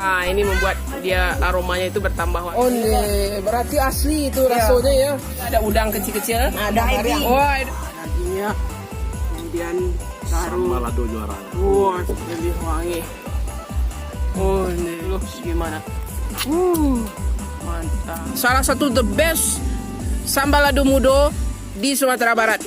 Nah, ini membuat dia aromanya itu bertambah. Oh, berarti asli itu rasanya ya. Ada udang kecil-kecil. Ada varian. Wah, dagingnya. Kemudian taruh sambal lado juara. wah, lebih wangi. Oh, ini loh gimana? Mantap. Salah satu the best sambal lado mudo di Sumatera Barat.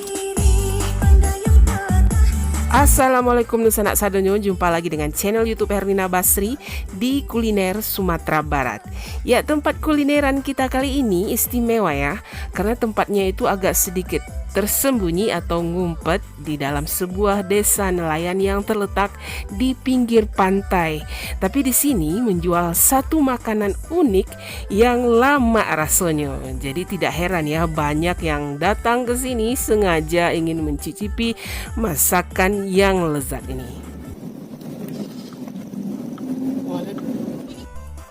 Assalamualaikum Nusanak Sadonyo, jumpa lagi dengan channel YouTube Herlina Basri di Kuliner Sumatera Barat. Ya, tempat kulineran kita kali ini istimewa ya, karena tempatnya itu agak sedikit tersembunyi atau ngumpet di dalam sebuah desa nelayan yang terletak di pinggir pantai. Tapi di sini menjual satu makanan unik yang lama rasanya. Jadi tidak heran ya, banyak yang datang ke sini sengaja ingin mencicipi masakan yang lezat ini.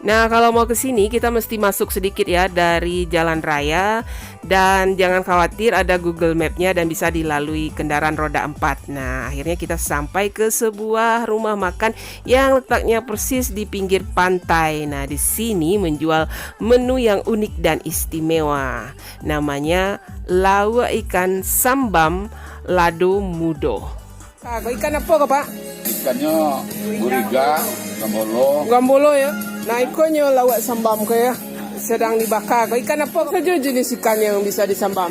Nah, kalau mau ke sini kita mesti masuk sedikit ya dari jalan raya, dan jangan khawatir ada Google Map-nya dan bisa dilalui kendaraan roda 4. Nah, akhirnya kita sampai ke sebuah rumah makan yang letaknya persis di pinggir pantai. Nah, di sini menjual menu yang unik dan istimewa. Namanya lauk ikan sambam lado mudo. Ikan apa Pak? Ikannya guriga, gambolo. Gambolo ya. Nah, ikannya lawak sambam kayak sedang dibakar. Ikan apa saja jenis ikan yang bisa disambam?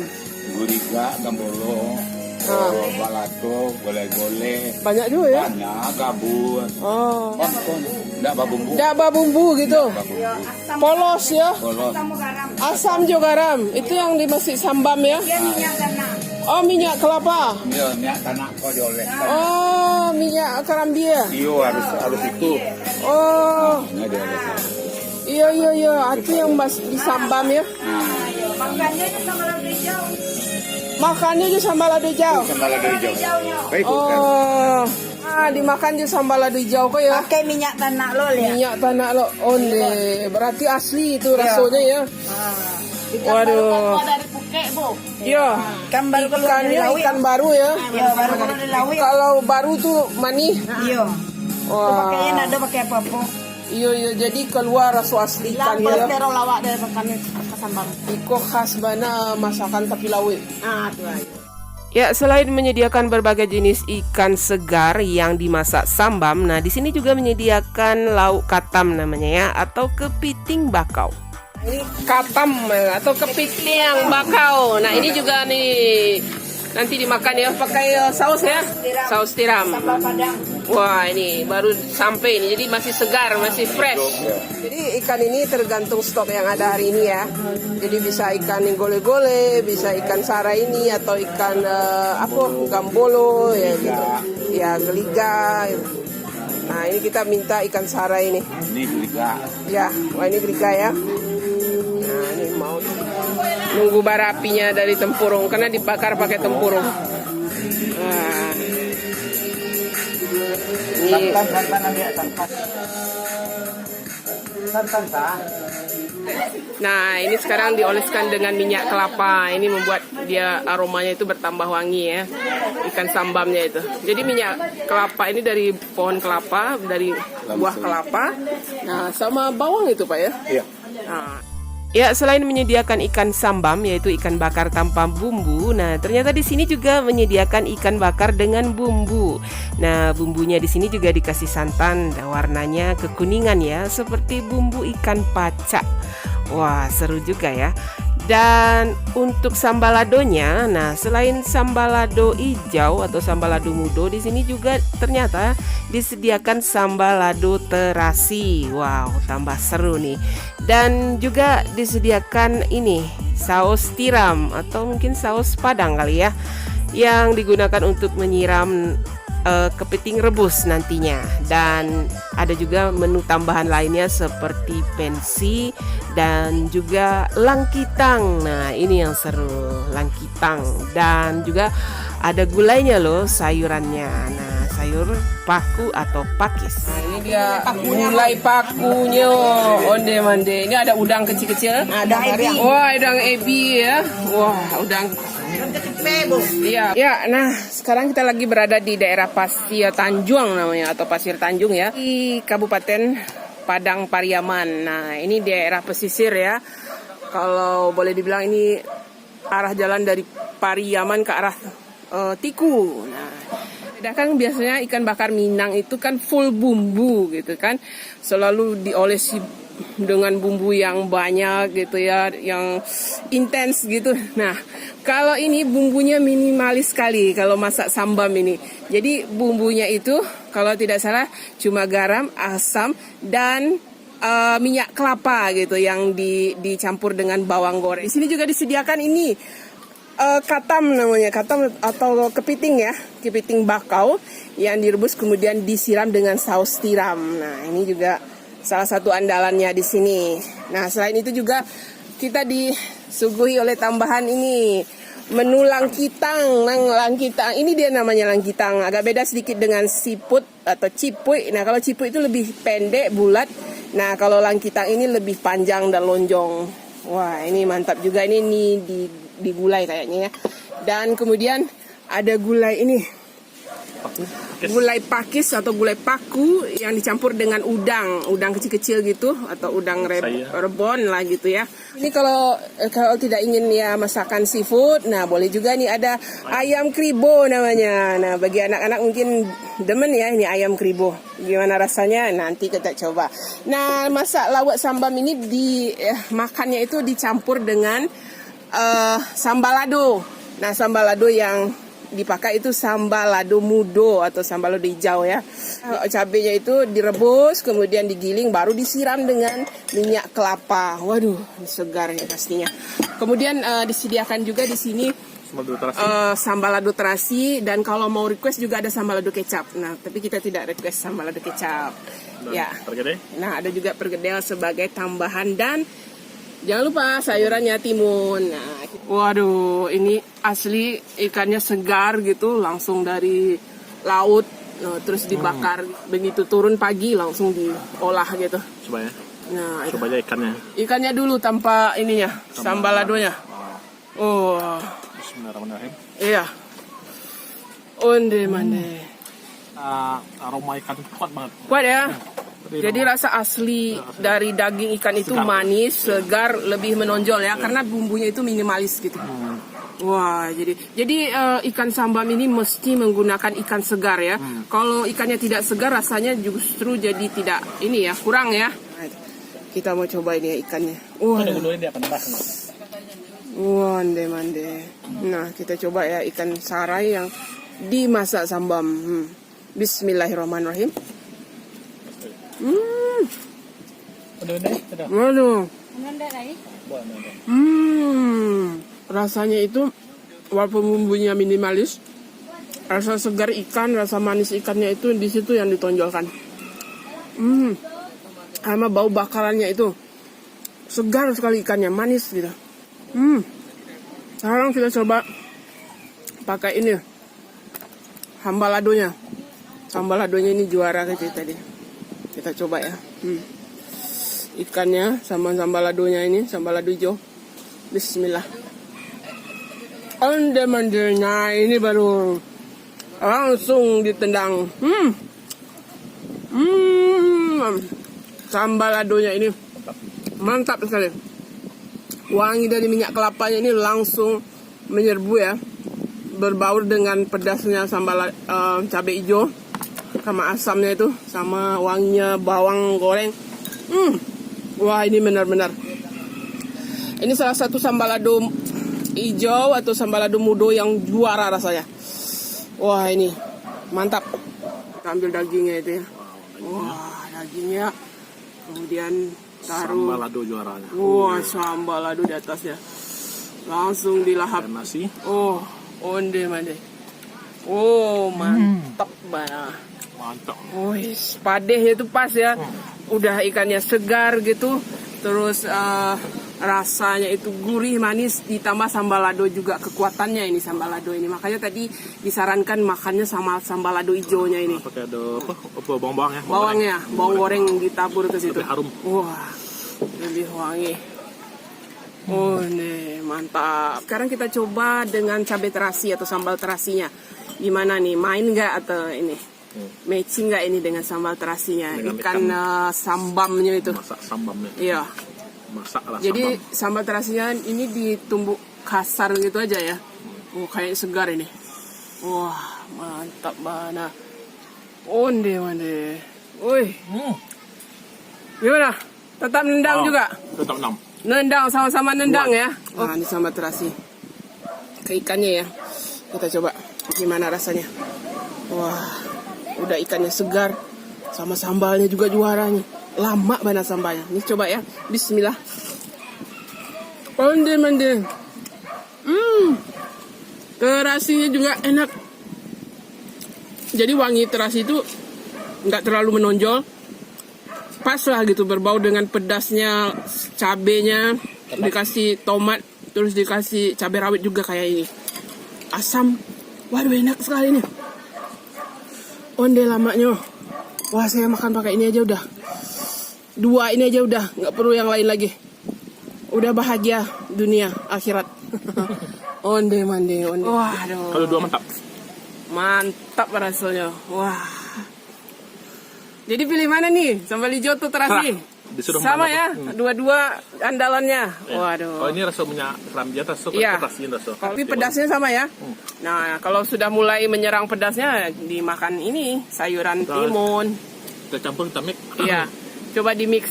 Guriga, gambolo, balato, gole-gole. Banyak juga ya? Banyak, gabus. Oh. Enggak babumbu. Nggak bumbu gitu. Polos ya. Polos. Asam juga garam. Itu yang dimasak sambam ya? Oh, minyak kelapa. Iya, minyak tanah kok dioleh. Oh, minyak karambia. Iyo harus itu. Oh, Ini dioleh. iya. Itu yang disambam ya? Makannya juga sambal lado hijau. Sambal lado hijau. Baik bukan? Oh, dimakan juga sambal lado hijau kok ya? Pakai minyak tanah lo ya. Minyak tanah lo. Oh, berarti asli itu rasanya ya? Waduh. Dari Phuket, Bu. Iya. Ikan baru keluar dari Ikannya laut. ikan baru ya? Iya, baru keluar dari laut. Kalau baru tuh manis. Iya. Wah. Pakainya nggak ada pakai apa-apa. Iya, jadi keluar rasa asli Hilang ikannya ya. kolesterol lawak dari makannya kesambal. Iko khas mana masakan tapi laut. Tuh aja. Ya, selain menyediakan berbagai jenis ikan segar yang dimasak sambam, nah di sini juga menyediakan lauk katam namanya ya, atau kepiting bakau. Ini katam atau kepiting bakau. Nah, ini juga nih nanti dimakan ya pakai saus ya, saus tiram. Sambal padang. Wah, ini baru sampai ini, jadi masih segar, masih fresh. Jadi ikan ini tergantung stok yang ada hari ini ya. Jadi bisa ikan yang gole-gole, bisa ikan sara ini atau ikan gambolo ya gitu. Ya, geliga. Nah, ini kita minta ikan sara ini. Ini guriga. Ya, wah ini geliga ya. Nah, ini mau nunggu bara apinya dari tempurung karena dibakar pakai tempurung. Nah, ini Nah, ini sekarang dioleskan dengan minyak kelapa. Ini membuat dia aromanya itu bertambah wangi ya. Ikan sambamnya itu. Jadi minyak kelapa ini dari pohon kelapa, dari buah kelapa. Nah, sama bawang itu Pak ya? Iya. Nah, ya, selain menyediakan ikan sambam yaitu ikan bakar tanpa bumbu, nah ternyata di sini juga menyediakan ikan bakar dengan bumbu. Nah, bumbunya di sini juga dikasih santan dan warnanya kekuningan ya, seperti bumbu ikan pacak. Wah, seru juga ya. Dan untuk sambal ladonya, nah selain sambal lado hijau atau sambal lado mudo, di sini juga ternyata disediakan sambal lado terasi. Wow, tambah seru nih. Dan juga disediakan ini saus tiram atau mungkin saus padang kali ya, yang digunakan untuk menyiram kepiting rebus nantinya. Dan ada juga menu tambahan lainnya seperti pensi dan juga langkitang. Nah, ini yang seru, langkitang. Dan juga ada gulainya loh, sayurannya. Nah, sayur paku atau pakis. Nah, ini dia gulai pakunya. Onde mande. Ini ada udang kecil-kecil. Ada ebi. Wah, udang ebi ya. Wah, udang. Iya. Ya, nah sekarang kita lagi berada di daerah Pasir Tanjung namanya, atau Pasir Tanjung ya, di Kabupaten Padang Pariaman. Nah, ini daerah pesisir ya. Kalau boleh dibilang ini arah jalan dari Pariaman ke arah Tiku. Nah, kan biasanya ikan bakar Minang itu kan full bumbu gitu kan. Selalu diolesi dengan bumbu yang banyak gitu ya, yang intens gitu. Nah, kalau ini bumbunya minimalis sekali kalau masak sambam ini. Jadi bumbunya itu kalau tidak salah cuma garam, asam, dan minyak kelapa gitu yang dicampur dengan bawang goreng. Di sini juga disediakan ini katam namanya, katam atau kepiting ya, kepiting bakau yang direbus kemudian disiram dengan saus tiram. Nah, ini juga salah satu andalannya di sini. Nah, selain itu juga kita disuguhi oleh tambahan ini menu langkitang. Langkitang ini dia namanya langkitang, agak beda sedikit dengan siput atau cipuy. Nah, kalau cipuy itu lebih pendek, bulat. Nah, kalau langkitang ini lebih panjang dan lonjong. Wah, ini mantap juga ini di gulai kayaknya ya. Dan kemudian ada gulai ini. Gulai pakis atau gulai paku yang dicampur dengan udang kecil-kecil gitu atau udang rebon lah gitu ya. Ini kalau tidak ingin ya masakan seafood, nah boleh juga nih ada ayam kribo namanya. Nah, bagi anak-anak mungkin demen ya ini ayam kribo. Gimana rasanya? Nanti kita coba. Nah, masak lawak sambam ini makannya itu dicampur dengan sambal lado. Nah, sambal lado yang dipakai itu sambal lado mudo atau sambal lado hijau ya. Cabenya itu direbus, kemudian digiling, baru disiram dengan minyak kelapa. Waduh, segar ya pastinya. Kemudian disediakan juga di sini sambal lado terasi, dan kalau mau request juga ada sambal lado kecap. Nah, tapi kita tidak request sambal lado kecap. Ya. Nah, ada juga pergedel sebagai tambahan, dan jangan lupa sayurannya timun. Nah, waduh, ini asli ikannya segar gitu, langsung dari laut, terus dibakar. Begitu turun pagi langsung diolah gitu. Coba ya. Nah, coba aja ikannya. Ikannya dulu tanpa ininya, sambal ladonya. Oh. Bismillahirrahmanirrahim. Iya. Onde mande. Aroma ikan kuat banget. Kuat ya. Jadi rasa asli dari daging ikan itu manis, segar, lebih menonjol ya, karena bumbunya itu minimalis gitu. Wah, jadi ikan sambam ini mesti menggunakan ikan segar ya. Kalau ikannya tidak segar rasanya justru jadi tidak ini ya, kurang ya. Kita mau coba ini ya ikannya. Wah. Wah, mande. Nah, kita coba ya ikan sarai yang dimasak sambam. Bismillahirrahmanirrahim. Waduh. Rasanya itu walaupun bumbunya minimalis, rasa segar ikan, rasa manis ikannya itu di situ yang ditonjolkan. Sama bau bakarannya itu segar sekali ikannya, manis gitu. Sekarang kita coba pakai ini sambal ladonya. Sambal ladonya ini juara kecil tadi. Kita coba ya. Ikannya sama sambal ladonya ini, sambal lado hijau. Bismillah. Onde-mande. Nah, ini baru langsung ditendang. Sambal ladonya ini mantap sekali. Wangi dari minyak kelapanya ini langsung menyerbu ya. Berbaur dengan pedasnya sambal cabai hijau, sama asamnya itu, sama wanginya bawang goreng. Wah, ini benar-benar. Ini salah satu sambal lado hijau atau sambal lado mudo yang juara rasanya. Wah, ini mantap. Kita ambil dagingnya itu ya. Wah, dagingnya. Kemudian taruh sambal lado juaranya. Wah, sambal lado di atasnya. Langsung dilahap nasi. Oh, onde mande. Oh, mantap banget. Mantap. Wih, padeh itu pas ya. Udah ikannya segar gitu. Terus rasanya itu gurih, manis. Ditambah sambal lado juga kekuatannya ini sambal lado ini. Makanya tadi disarankan makannya sama sambal lado hijaunya ini. Pakai ada bawang ya? Bawangnya, bawang goreng ditabur ke situ. Lebih harum. Wah, lebih wangi. Oh, nih mantap. Sekarang kita coba dengan cabai terasi atau sambal terasinya. Gimana nih, main nggak atau ini? Matching nggak ini dengan sambal terasinya? Dengan Ikan sambamnya itu. Masak sambamnya. Iya. Masak lah Jadi sambam. sambal terasinya ini ditumbuk kasar gitu aja ya. Oh, kayak segar ini. Wah, mantap banget. Onde mande. Woi, gimana? Tetap nendang juga? Tetap 6. Nendang, sama-sama nendang ya. Nah, ini sambal terasi. Ke ikannya ya. Kita coba gimana rasanya. Wah, udah ikannya segar. Sama sambalnya juga juara nih. Lama banget sambalnya. Ini coba ya. Bismillah. Onde mande. Terasinya juga enak. Jadi wangi terasi itu nggak terlalu menonjol. Pas lah gitu, berbau dengan pedasnya cabenya. Dikasih tomat, terus dikasih cabai rawit juga kayak ini. Asam. Waduh, enak sekali nih. Onde lamanya. Wah, saya makan pakai ini aja udah. 2 ini aja udah, nggak perlu yang lain lagi. Udah bahagia dunia akhirat. Onde mande, onde. Waduh. Kalau 2 mantap. Mantap rasanya. Wah. Jadi pilih mana nih? Sambal hijau atau terasi? Disuruh Sama mana ya, dua-dua andalannya. Waduh. Oh, ini rasa minyak ramja rasa Iya. terasi rasa. Tapi pedasnya sama ya. Nah, kalau sudah mulai menyerang pedasnya, dimakan ini sayuran timun. Kita campur, kita mix. Iya. Coba di mix.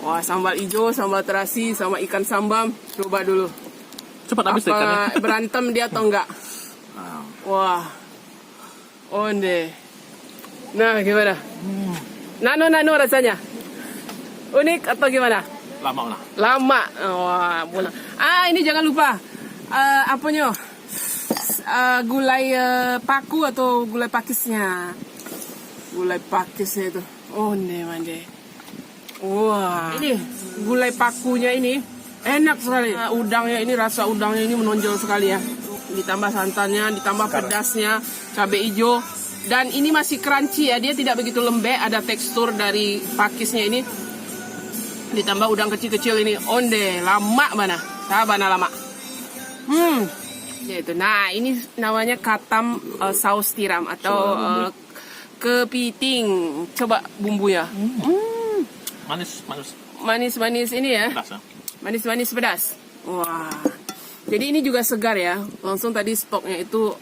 Wah, sambal hijau, sambal terasi, sama ikan sambam. Coba dulu. Cepat habis deh ikannya. Apa berantem dia atau enggak? Wah. Onde. Nah, gimana? Nano rasanya. Unik atau gimana? Lama lah. Lama. Wah, boleh. Ini jangan lupa. Apanya? Gulai paku atau gulai pakisnya? Gulai pakisnya itu. Onde mande. Wah. Ini gulai pakunya ini enak sekali. Udangnya ini, rasa udangnya ini menonjol sekali ya. Ditambah santannya, ditambah pedasnya, cabai hijau, dan ini masih crunchy ya, dia tidak begitu lembek, ada tekstur dari pakisnya ini. Ditambah udang kecil-kecil ini, onde, lama mana? Sabana lama. Ya itu. Nah, ini namanya katam saus tiram atau kepiting. Coba bumbunya. Manis-manis ini ya. Pedas ya. Manis-manis pedas. Wah. Jadi ini juga segar ya. Langsung tadi stoknya itu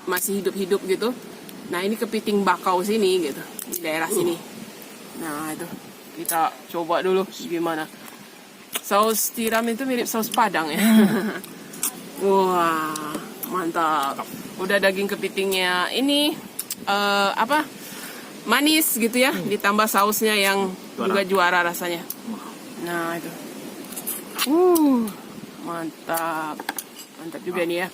masih hidup-hidup gitu. Nah, ini kepiting bakau sini gitu. Di daerah sini. Nah, itu. Kita coba dulu gimana. Saus tiram itu mirip saus Padang ya. Wah, mantap. Udah daging kepitingnya ini manis gitu ya. Ditambah sausnya yang juga juara rasanya. Nah, itu. Mantap. Mantap juga nih ya.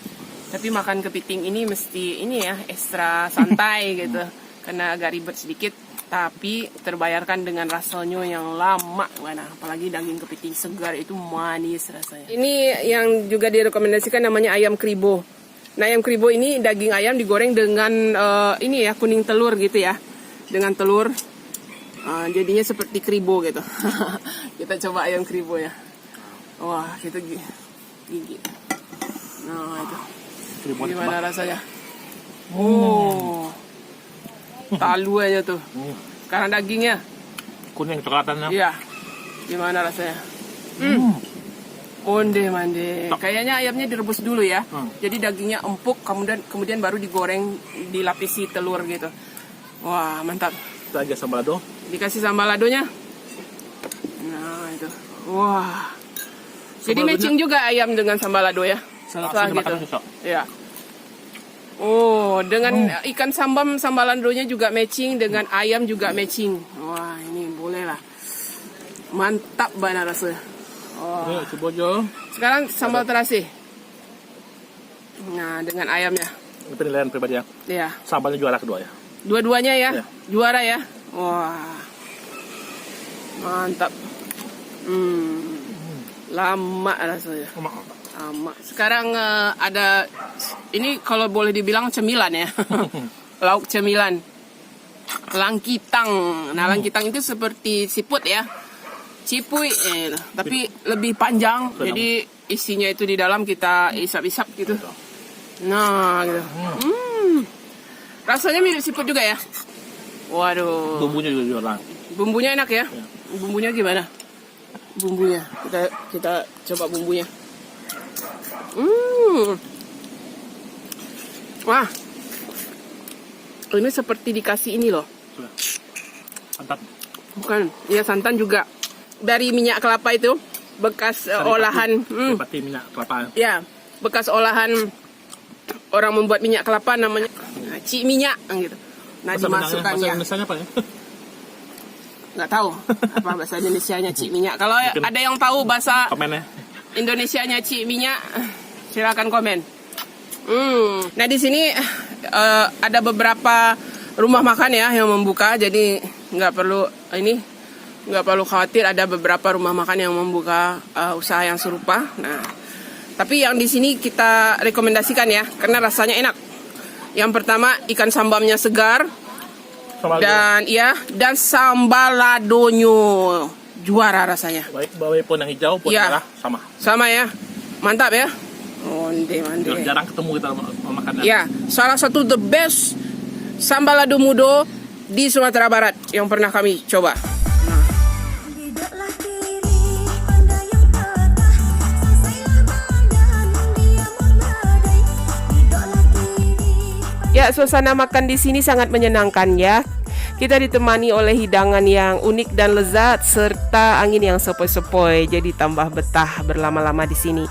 Tapi makan kepiting ini mesti ini ya, ekstra santai gitu. Karena agak ribet sedikit, tapi terbayarkan dengan rasanya yang lama mana. Apalagi daging kepiting segar itu manis rasanya. Ini yang juga direkomendasikan namanya ayam kribo. Nah, ayam kribo ini daging ayam digoreng dengan ini ya, kuning telur gitu ya. Dengan telur. Jadinya seperti kribo gitu. Kita coba ayam kribo ya. Wah, kita gigi. Nah, itu. Gimana rasanya? Oh. Talu aja tuh. Karena dagingnya Kuning coklatannya. iya. Gimana rasanya? Onde mande. Kayaknya ayamnya direbus dulu ya. Jadi dagingnya empuk, kemudian baru digoreng, dilapisi telur gitu. Wah, mantap. Kita aja sambal lado. Dikasih sambal ladonya. Nah, itu. Wah. Jadi Sambal matching juga ayam dengan sambal lado ya. Salah Wah, makan gitu. besok. Ya. Oh, dengan ikan sambal landonya juga matching, dengan ayam juga matching. Wah, ini boleh lah. Mantap banget rasanya. Ayo, coba aja. Sekarang sambal terasi. Nah, dengan ayamnya. Ini penilaian pribadi ya. Ya, Sambalnya juara kedua ya. dua-duanya ya. Ya. Juara ya. Wah. Mantap. Lama rasanya. Lama. Sekarang ada ini kalau boleh dibilang cemilan ya. Lauk cemilan. Langkitang. Nah, langkitang itu seperti siput ya. Cipuy, tapi lebih panjang. Jadi isinya itu di dalam kita isap-isap gitu. Nah, gitu. Rasanya mirip siput juga ya? Waduh. Bumbunya juga jualan. Bumbunya enak ya? Bumbunya gimana? Bumbunya. Kita coba bumbunya. Wah. Ini seperti dikasih ini loh. Santan. Bukan, ya santan juga. Dari minyak kelapa itu, bekas olahan. Seperti minyak kelapa. Ya, bekas olahan orang membuat minyak kelapa namanya cik minyak gitu. Nah, Bahasa dimasukkannya. Indonesianya apa ya? Nggak tahu apa bahasa Indonesianya cik minyak. Kalau Mungkin ada yang tahu bahasa Komennya. Indonesianya cik minyak, silakan komen. Nah di sini ada beberapa rumah makan ya yang membuka, jadi nggak perlu khawatir, ada beberapa rumah makan yang membuka usaha yang serupa. Nah, tapi yang di sini kita rekomendasikan ya, karena rasanya enak. Yang pertama ikan sambamnya segar dan sambal ladonyo juara rasanya. Baik, bawai pun yang hijau pun Iya. merah sama. Sama ya, mantap ya. Mande. Jarang ketemu kita makannya. Ya, salah satu the best sambal lado mudo di Sumatera Barat yang pernah kami coba. Tidaklah kiri pada yang patah, selesailah badan dia memadai. Tidaklah kiri. Ya, suasana makan di sini sangat menyenangkan ya. Kita ditemani oleh hidangan yang unik dan lezat serta angin yang sepoi-sepoi, jadi tambah betah berlama-lama di sini.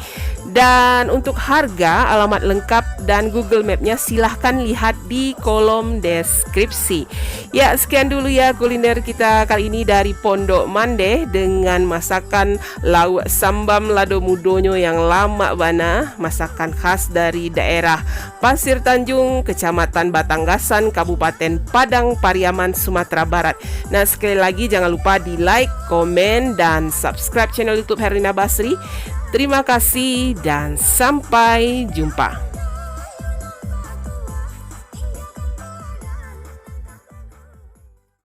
Dan untuk harga, alamat lengkap dan Google Map-nya silahkan lihat di kolom deskripsi. Ya, sekian dulu ya kuliner kita kali ini dari Pondok Mande dengan masakan lauk sambam lado mudonyo yang lama bana, masakan khas dari daerah Pasir Tanjung, Kecamatan Batanggasan, Kabupaten Padang Pariaman, Sumatera Barat. Nah, sekali lagi jangan lupa di like, komen, dan subscribe channel YouTube Herlina Basri. Terima kasih dan sampai jumpa.